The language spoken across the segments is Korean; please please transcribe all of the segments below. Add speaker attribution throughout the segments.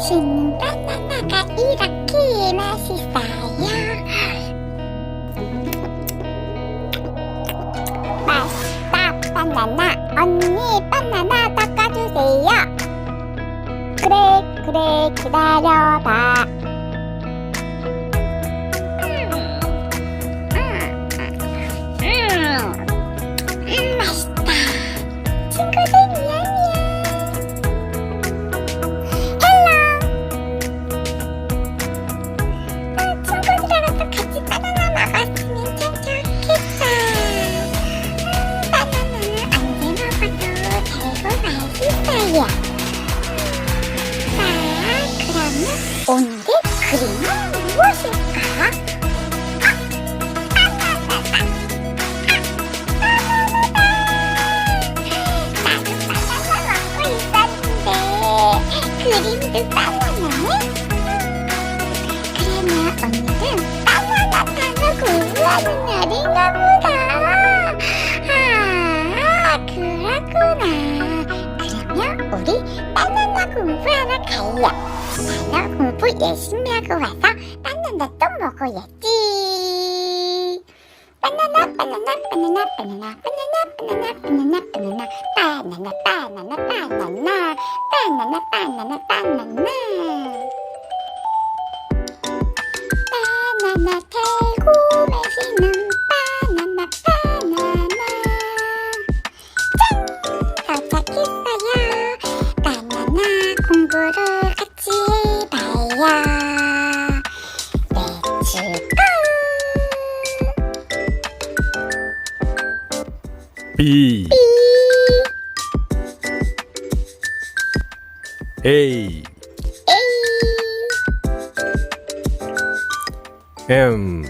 Speaker 1: 맛있는 바나나가 이렇게 맛있어요. 맛있다 바나나. 언니 바나나 닦아주세요. 그래 기다려봐. 맛있다. 친구들 미안해. 친구들하고 또 같이 바나나 먹었으면 참 좋겠다. 바나나는 언제 먹어도 달고 맛있어요. 자, 그러면 오늘의 그림은 무엇일까? 그림도 바나나네? 그러면 오늘은 바나나 단어 공부하는 날인가 보다. 그렇구나. 그러면 우리 바나나 공부하러 가요. 단어 공부 열심히 하고 와서 바나나 또 먹어야지. 바나나 바나나 바나나 바나나 바나나 바나나 바나나 바나나 바나나 바나나 바나나 바나나 바나나 바나나 바나나 달고 맛있는 바나나 바나나 짠! 도착했어요. 바나나 공부를 같이 해봐요. 렛츠 고!
Speaker 2: B A M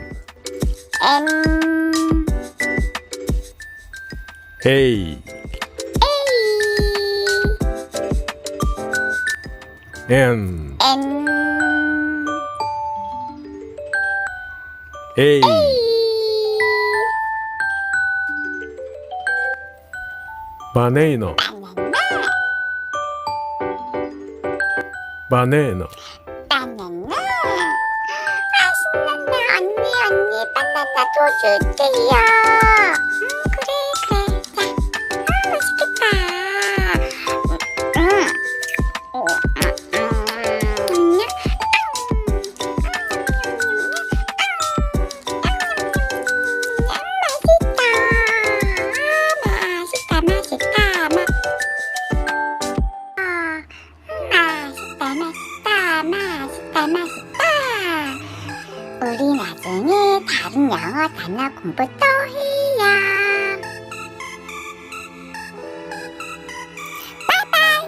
Speaker 2: A M A 바나나 바나나
Speaker 1: 바나나. 신난다. 언니 바나나 더 줄게요. 그래 자, 맛있겠다. 맛있다. 우리 나중에 다른 영어 단어 공부 또 해요. 바이바이.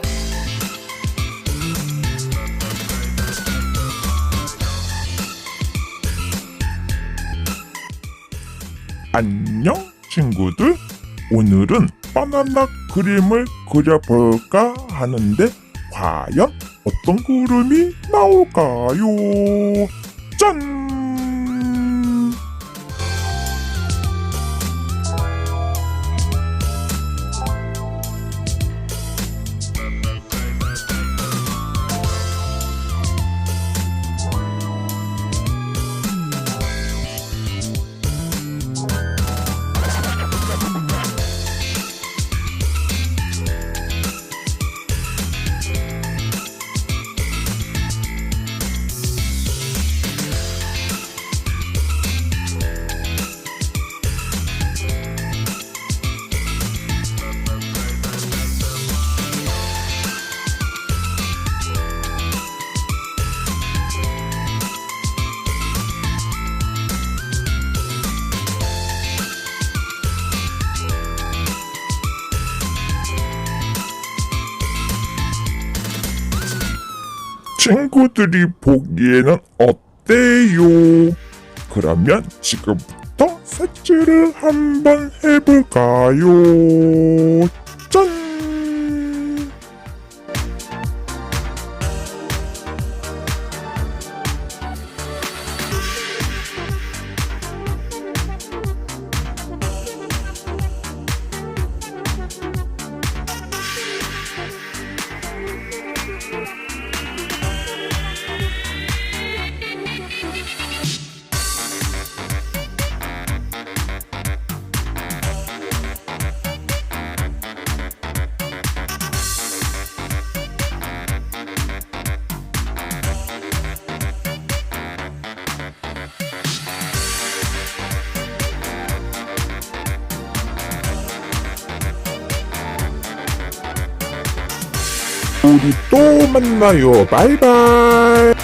Speaker 3: 안녕 친구들. 오늘은 바나나 그림을 그려볼까 하는데 과연 어떤 그림이 나올까요? 짠! 친구들이 보기에는 어때요? 그러면 지금부터 색칠을 한번 해볼까요? 짠! 우리 또 만나요. 바이바이.